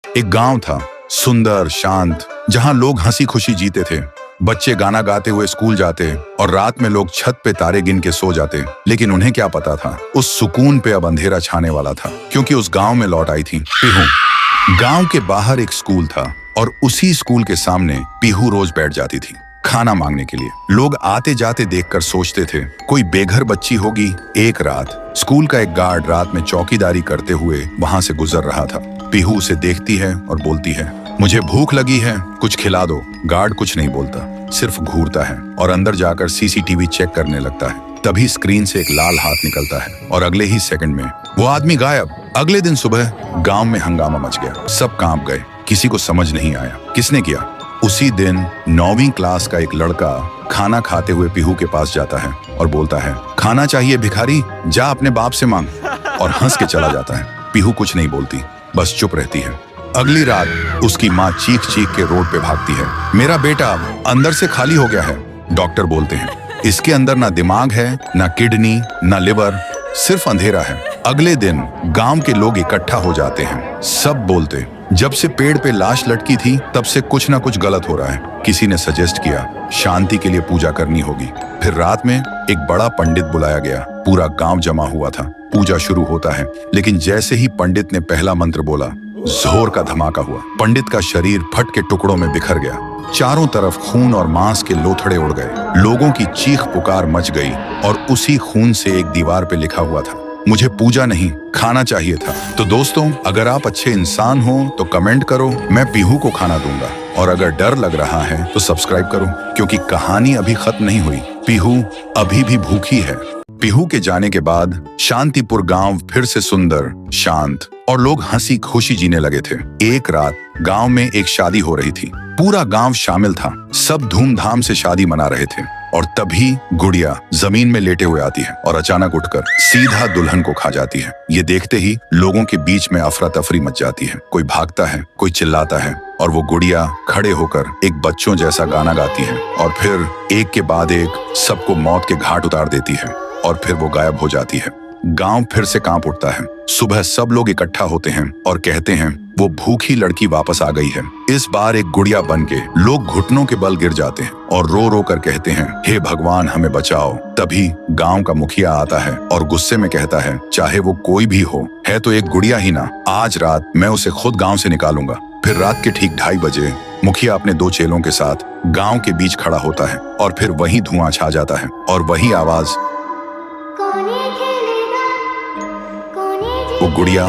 एक गांव था, सुंदर, शांत, जहां लोग हंसी खुशी जीते थे। बच्चे गाना गाते हुए स्कूल जाते और रात में लोग छत पे तारे गिन के सो जाते। लेकिन उन्हें क्या पता था, उस सुकून पे अब अंधेरा छाने वाला था, क्योंकि उस गांव में लौट आई थी पीहू। गांव के बाहर एक स्कूल था और उसी स्कूल के सामने पीहू रोज बैठ जाती थी खाना मांगने के लिए। लोग आते जाते देखकर सोचते थे कोई बेघर बच्ची होगी। एक रात स्कूल का एक गार्ड रात में चौकीदारी करते हुए वहां से गुजर रहा था। पीहू उसे देखती है और बोलती है, मुझे भूख लगी है, कुछ खिला दो। गार्ड कुछ नहीं बोलता, सिर्फ घूरता है और अंदर जाकर सीसीटीवी चेक करने लगता है। तभी स्क्रीन से एक लाल हाथ निकलता है और अगले ही सेकंड में वो आदमी गायब। अगले दिन सुबह गांव में हंगामा मच गया, सब कांप गए, किसी को समझ नहीं आया किसने किया। उसी दिन 9वीं क्लास का एक लड़का खाना खाते हुए पीहू के पास जाता है और बोलता है, खाना चाहिए भिखारी, जा अपने बाप से मांग, और हंस के चला जाता है। पीहू कुछ नहीं बोलती, बस चुप रहती है। अगली रात उसकी माँ चीख चीख के रोड पे भागती है, मेरा बेटा अंदर से खाली हो गया है। डॉक्टर बोलते हैं, इसके अंदर ना दिमाग है, ना किडनी, ना लिवर, सिर्फ अंधेरा है। अगले दिन गांव के लोग इकट्ठा हो जाते हैं। सब बोलते, जब से पेड़ पे लाश लटकी थी तब से कुछ ना कुछ गलत हो रहा है। किसी ने सजेस्ट किया शांति के लिए पूजा करनी होगी। फिर रात में एक बड़ा पंडित बुलाया गया। पूरा गांव जमा हुआ था। पूजा शुरू होता है, लेकिन जैसे ही पंडित ने पहला मंत्र बोला, जोर का धमाका हुआ। पंडित का शरीर फट के टुकड़ों में बिखर गया। चारों तरफ खून और मांस के लोथड़े उड़ गए। लोगों की चीख पुकार मच गई और उसी खून से एक दीवार पे लिखा हुआ था, मुझे पूजा नहीं, खाना चाहिए था। तो दोस्तों, अगर आप अच्छे इंसान हो तो कमेंट करो, मैं पीहू को खाना दूंगा। और अगर डर लग रहा है तो सब्सक्राइब करो, क्योंकि कहानी अभी खत्म नहीं हुई। पीहू अभी भी भूखी है। पीहू के जाने के बाद शांतिपुर गांव फिर से सुंदर, शांत और लोग हंसी खुशी जीने लगे थे। एक रात गांव में एक शादी हो रही थी। पूरा गांव शामिल था। सब धूमधाम से शादी मना रहे थे। और तभी गुड़िया जमीन में लेटे हुए आती है और अचानक उठकर सीधा दुल्हन को खा जाती है। ये देखते ही लोगों के बीच में अफरा तफरी मच जाती है। कोई भागता है, कोई चिल्लाता है, और वो गुड़िया खड़े होकर एक बच्चों जैसा गाना गाती है और फिर एक के बाद एक सबको मौत के घाट उतार देती है और फिर वो गायब हो जाती है। गांव फिर से कांप उठता है। सुबह सब लोग इकट्ठा होते हैं और कहते हैं वो भूखी लड़की वापस आ गई है। इस बार एक गुड़िया बनके लोग घुटनों के बल गिर जाते हैं और रो रो कर कहते हैं, हे भगवान हमें बचाओ। तभी गांव का मुखिया आता है और गुस्से में कहता है, चाहे वो कोई भी हो, है तो एक गुड़िया ही ना, आज रात मैं उसे खुद गांव से निकालूंगा। फिर रात के ठीक 2:30 बजे मुखिया अपने 2 चेलों के साथ गांव के बीच खड़ा होता है और फिर वही धुआं छा जाता है और वही आवाज, वो गुड़िया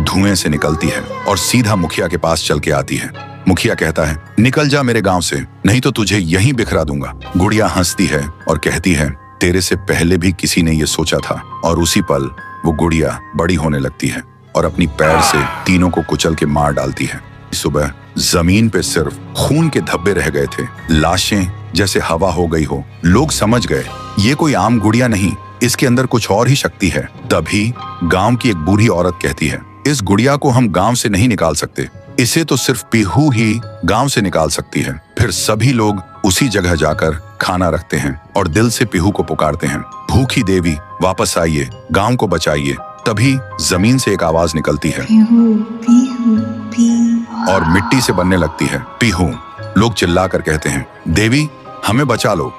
धुएं से निकलती है और सीधा मुखिया के पास चल के आती है। मुखिया कहता है, निकल जा मेरे गांव से, नहीं तो तुझे यहीं बिखरा दूंगा। गुड़िया हंसती है और कहती है, तेरे से पहले भी किसी ने ये सोचा था। और उसी पल वो गुड़िया बड़ी होने लगती है और अपनी पैर से तीनों को कुचल के मार डालती है। सुबह जमीन पे सिर्फ खून के धब्बे रह गए थे, लाशें जैसे हवा हो गई हो। लोग समझ गए ये कोई आम गुड़िया नहीं, इसके अंदर कुछ और ही शक्ति है। तभी गांव की एक बूढ़ी औरत कहती है, इस गुड़िया को हम गांव से नहीं निकाल सकते, इसे तो सिर्फ पीहू ही गांव से निकाल सकती है। फिर सभी लोग उसी जगह जाकर खाना रखते हैं और दिल से पीहू को पुकारते हैं, भूखी देवी वापस आइए, गांव को बचाइए। तभी जमीन से एक आवाज निकलती है, पीहू, पीहू, पीहू, और मिट्टी से बनने लगती है, पीहू। लोग चिल्लाकर कहते हैं, देवी हमें बचा लो।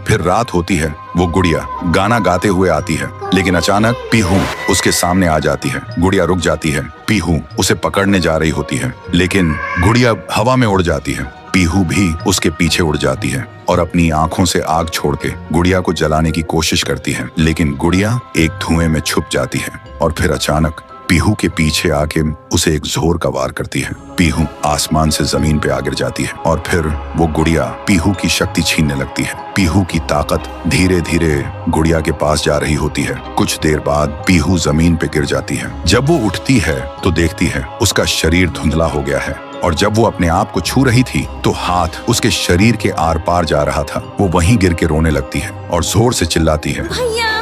फिर रात होती है। वो गुड़िया गाना गाते हुए आती है, लेकिन अचानक पीहू उसके सामने आ जाती है। गुड़िया रुक जाती है। पीहू उसे पकड़ने जा रही होती है, लेकिन गुड़िया हवा में उड़ जाती है। पीहू भी उसके पीछे उड़ जाती है और अपनी आंखों से आग छोड़ के गुड़िया को जलाने की कोशिश करती है, लेकिन गुड़िया एक धुएं में छुप जाती है और फिर अचानक पीहू के पीछे आके उसे एक जोर का वार करती है। पीहू आसमान से जमीन पे आ गिर जाती है और फिर वो गुड़िया पीहू की शक्ति छीनने लगती है। पीहू की ताकत धीरे धीरे गुड़िया के पास जा रही होती है। कुछ देर बाद पीहू जमीन पे गिर जाती है। जब वो उठती है तो देखती है उसका शरीर धुंधला हो गया है और जब वो अपने आप को छू रही थी तो हाथ उसके शरीर के आर पार जा रहा था। वो वहीं गिर के रोने लगती है और जोर से चिल्लाती है, भैया,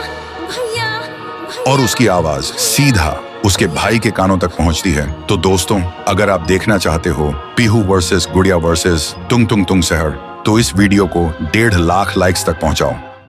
भैया, भैया। और उसकी आवाज सीधा उसके भाई के कानों तक पहुंचती है। तो दोस्तों, अगर आप देखना चाहते हो पीहू वर्सेस गुड़िया वर्सेस तुंग तुंग तुंग सहर, तो इस वीडियो को 1.5 लाख लाइक्स तक पहुंचाओ।